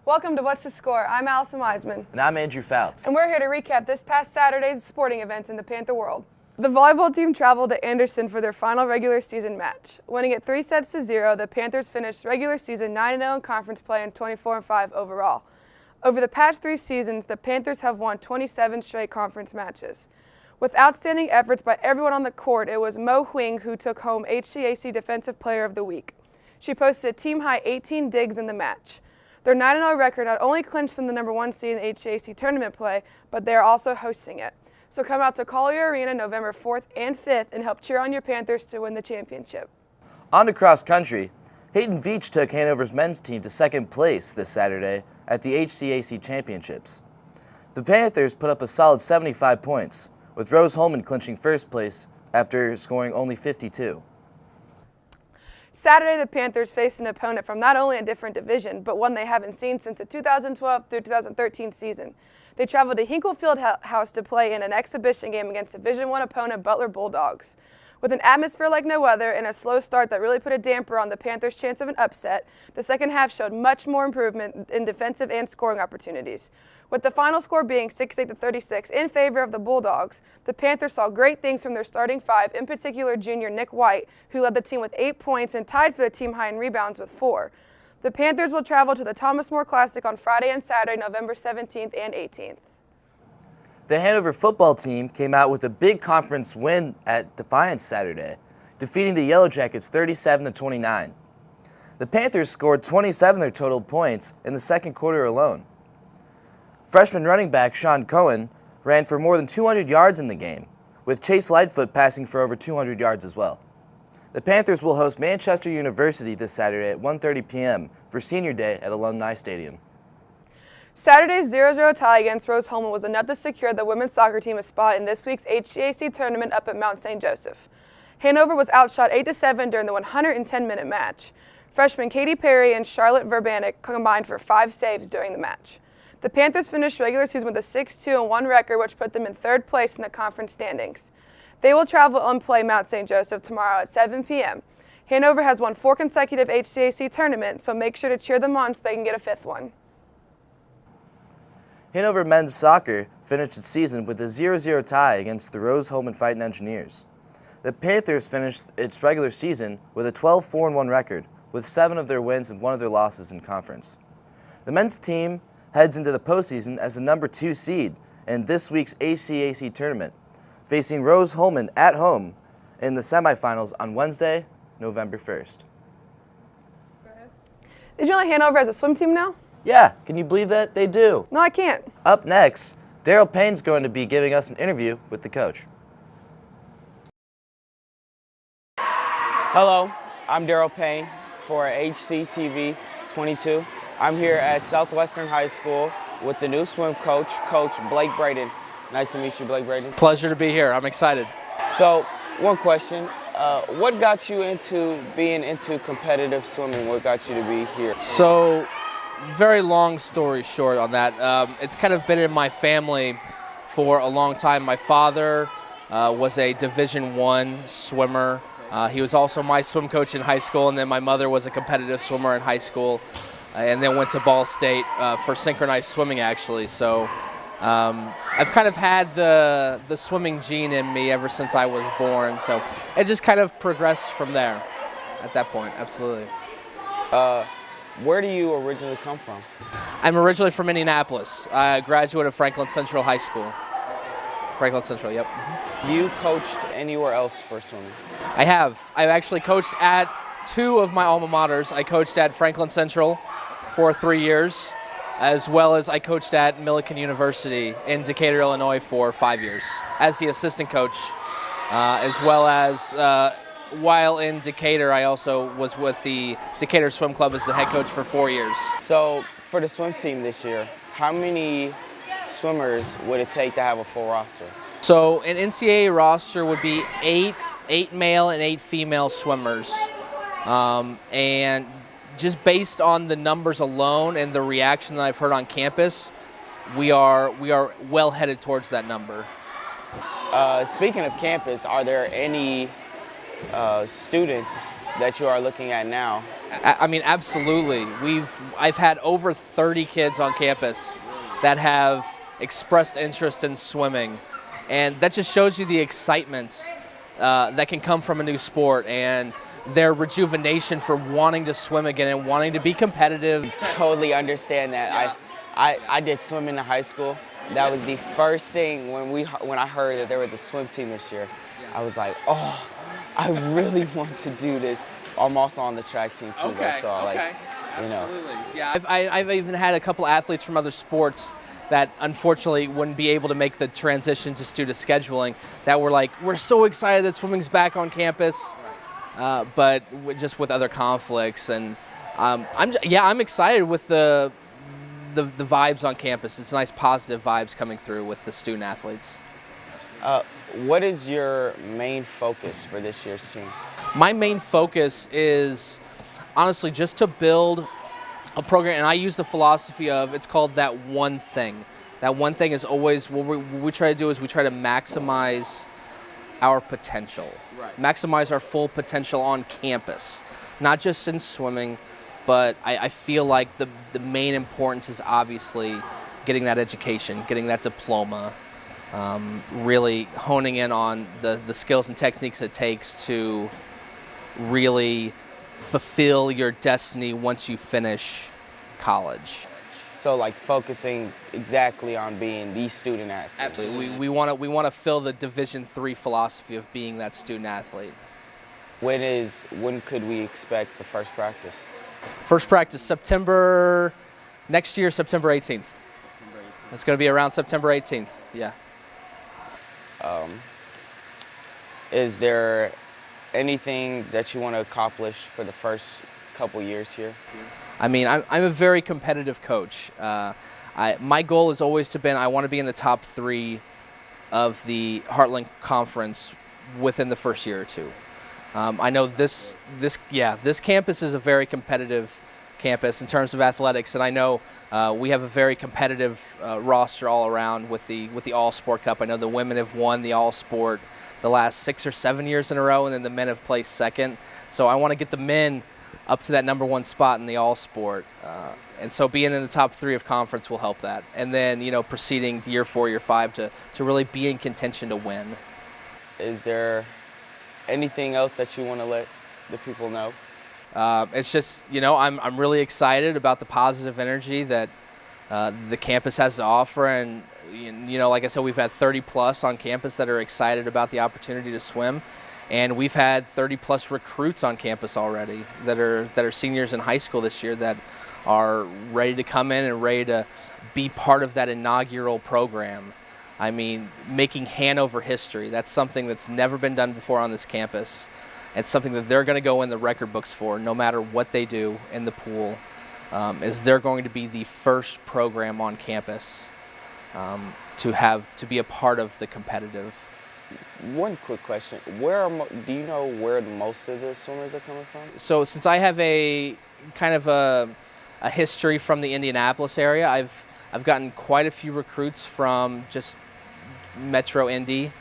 Welcome to What's the Score? I'm Allison Wiseman. And I'm Andrew Fouts. And we're here to recap this past Saturday's sporting events in the Panther world. The volleyball team traveled to Anderson for their final regular season match. Winning it 3-0, the Panthers finished regular season 9-0 in conference play and 24-5 overall. Over the past 3 seasons, the Panthers have won 27 straight conference matches. With outstanding efforts by everyone on the court, it was Mo Huang who took home HCAC Defensive Player of the Week. She posted a team-high 18 digs in the match. Their 9-0 record not only clinched them the #1 seed in HCAC tournament play, but they are also hosting it. So come out to Collier Arena November 4th and 5th and help cheer on your Panthers to win the championship. On to cross country. Hayden Veach took Hanover's men's team to 2nd place this Saturday at the HCAC Championships. The Panthers put up a solid 75 points, with Rose Holman clinching 1st place after scoring only 52. Saturday, the Panthers faced an opponent from not only a different division, but one they haven't seen since the 2012 through 2013 season. They traveled to Hinkle Fieldhouse to play in an exhibition game against Division I opponent Butler Bulldogs. With an atmosphere like no other and a slow start that really put a damper on the Panthers' chance of an upset, the second half showed much more improvement in defensive and scoring opportunities. With the final score being 68-36 in favor of the Bulldogs, the Panthers saw great things from their starting 5, in particular junior Nick White, who led the team with 8 points and tied for the team high in rebounds with 4. The Panthers will travel to the Thomas More Classic on Friday and Saturday, November 17th and 18th. The Hanover football team came out with a big conference win at Defiance Saturday, defeating the Yellow Jackets 37-29. The Panthers scored 27 of their total points in the second quarter alone. Freshman running back Sean Cohen ran for more than 200 yards in the game, with Chase Lightfoot passing for over 200 yards as well. The Panthers will host Manchester University this Saturday at 1:30 p.m. for Senior Day at Alumni Stadium. Saturday's 0-0 tie against Rose Holman was enough to secure the women's soccer team a spot in this week's HCAC tournament up at Mount St. Joseph. Hanover was outshot 8-7 during the 110-minute match. Freshmen Katie Perry and Charlotte Verbanek combined for 5 saves during the match. The Panthers finished regular season with a 6-2-1 record, which put them in 3rd place in the conference standings. They will travel and play Mount St. Joseph tomorrow at 7 p.m. Hanover has won 4 consecutive HCAC tournaments, so make sure to cheer them on so they can get a 5th one. Hanover men's soccer finished its season with a 0-0 tie against the Rose Holman Fighting Engineers. The Panthers finished its regular season with a 12-4-1 record, with 7 of their wins and 1 of their losses in conference. The men's team heads into the postseason as the #2 seed in this week's HCAC tournament, facing Rose Holman at home in the semifinals on Wednesday, November 1st. Did you know Hanover has a swim team now? Yeah, can you believe that? They do. No, I can't. Up next, Darrell Payne's going to be giving us an interview with the coach. Hello, I'm Darrell Payne for HCTV 22. I'm here at Southwestern High School with the new swim coach, Coach Blake Braden. Nice to meet you, Blake Braden. Pleasure to be here. I'm excited. So, one question. What got you into being into competitive swimming? What got you to be here? So, very long story short on that. It's kind of been in my family for a long time. My father was a Division I swimmer. He was also my swim coach in high school, and then my mother was a competitive swimmer in high school, and then went to Ball State for synchronized swimming, actually. So I've kind of had the swimming gene in me ever since I was born. So it just kind of progressed from there at that point, absolutely. Where do you originally come from? I'm originally from Indianapolis. I graduated of Franklin Central High School. Franklin Central, yep. You coached anywhere else for swimming? I have. I've actually coached at 2 of my alma maters. I coached at Franklin Central for 3 years, as well as I coached at Millikan University in Decatur, Illinois for 5 years as the assistant coach, as well as while in Decatur, I also was with the Decatur Swim Club as the head coach for 4 years. So for the swim team this year, how many swimmers would it take to have a full roster? So an NCAA roster would be 8 male and 8 female swimmers. And just based on the numbers alone and the reaction that I've heard on campus, we are well headed towards that number. Speaking of campus, are there any students that you are looking at now? I mean, absolutely. I've had over 30 kids on campus that have expressed interest in swimming, and that just shows you the excitement that can come from a new sport and their rejuvenation for wanting to swim again and wanting to be competitive. Totally understand that. I did swim in high school. That was the first thing when I heard that there was a swim team this year. I was like, oh, I really want to do this. I'm also on the track team too, so you know. Absolutely. Yeah, I've even had a couple athletes from other sports that unfortunately wouldn't be able to make the transition just due to scheduling, that were like, we're so excited that swimming's back on campus, but just with other conflicts. And I'm excited with the vibes on campus. It's nice positive vibes coming through with the student athletes. What is your main focus for this year's team? My main focus is honestly just to build a program, and I use the philosophy of, it's called that one thing. That one thing is always, what we try to do is we try to maximize our potential. Right. Maximize our full potential on campus. Not just in swimming, but I feel like the main importance is obviously getting that education, getting that diploma, really honing in on the skills and techniques it takes to really fulfill your destiny once you finish college. So like focusing exactly on being the student athlete. Absolutely. We want to fill the Division III philosophy of being that student athlete. When could we expect the first practice? First practice next year, September 18th. It's going to be around September 18th. Yeah. Is there anything that you want to accomplish for the first couple years here? I mean, I'm a very competitive coach. My goal has always been I want to be in the top 3 of the Heartland Conference within the first year or two. I know this campus is a very competitive campus in terms of athletics, and I know we have a very competitive roster all around with the All Sport Cup. I know the women have won the All Sport the last 6 or 7 years in a row, and then the men have placed second. So I want to get the men up to that number 1 spot in the All Sport, and so being in the top 3 of conference will help that. And then proceeding to year 4, year 5 to really be in contention to win. Is there anything else that you want to let the people know? It's just, I'm really excited about the positive energy that the campus has to offer. And, like I said, we've had 30 plus on campus that are excited about the opportunity to swim. And we've had 30 plus recruits on campus already that are seniors in high school this year that are ready to come in and ready to be part of that inaugural program. I mean, making Hanover history, that's something that's never been done before on this campus. It's something that they're going to go in the record books for, no matter what they do in the pool, is they're going to be the first program on campus to be a part of the competitive. One quick question: do you know where most of the swimmers are coming from? So since I have a kind of a history from the Indianapolis area, I've gotten quite a few recruits from just Metro Indy.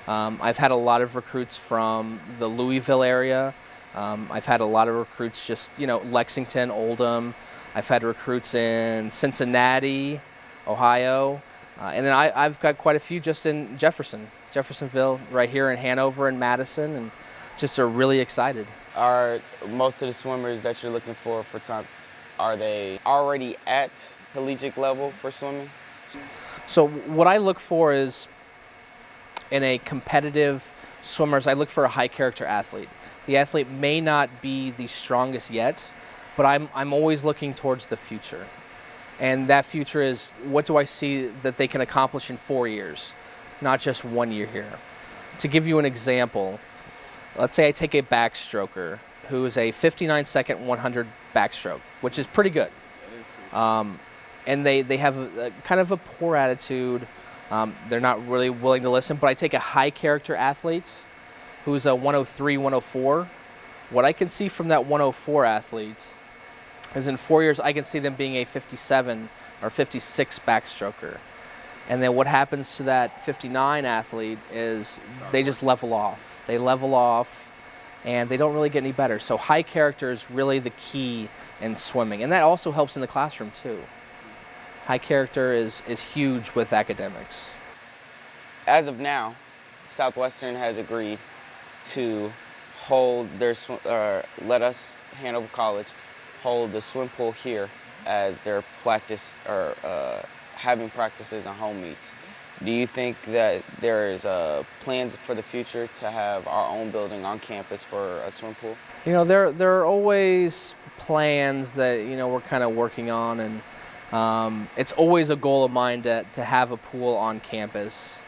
I've had a lot of recruits from the Louisville area. I've had a lot of recruits just, Lexington, Oldham. I've had recruits in Cincinnati, Ohio. And then I've got quite a few just in Jeffersonville, right here in Hanover and Madison, and just are really excited. Are most of the swimmers that you're looking for times, are they already at collegiate level for swimming? So what I look for is, in a competitive swimmers, I look for a high character athlete. The athlete may not be the strongest yet, but I'm always looking towards the future. And that future is, what do I see that they can accomplish in 4 years, not just 1 year here. To give you an example, let's say I take a backstroker who is a 59-second 100 backstroke, which is pretty good. And they have a kind of a poor attitude. They're not really willing to listen, but I take a high character athlete who's a 103, 104. What I can see from that 104 athlete is in 4 years, I can see them being a 57 or 56 backstroker. And then what happens to that 59 athlete is they just level off. They level off and they don't really get any better. So high character is really the key in swimming, and that also helps in the classroom too. High character is huge with academics. As of now, Southwestern has agreed to hold their let us, Hanover College, hold the swim pool here as their practice or having practices and home meets. Do you think that there is plans for the future to have our own building on campus for a swim pool? You know, there are always plans that, you know, we're kind of working on, and it's always a goal of mine to have a pool on campus.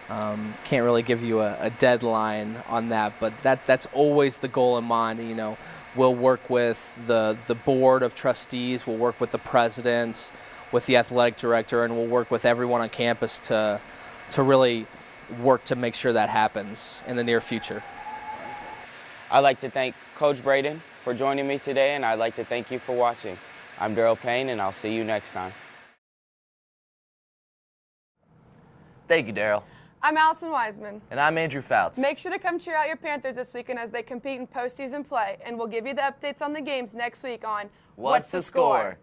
Can't really give you a deadline on that, but that's always the goal in mind. You know, we'll work with the board of trustees, we'll work with the president, with the athletic director, and we'll work with everyone on campus to really work to make sure that happens in the near future. I'd like to thank Coach Braden for joining me today, and I'd like to thank you for watching. I'm Darrell Payne, and I'll see you next time. Thank you, Darrell. I'm Allison Wiseman. And I'm Andrew Fouts. Make sure to come cheer out your Panthers this weekend as they compete in postseason play, and we'll give you the updates on the games next week on What's the Score?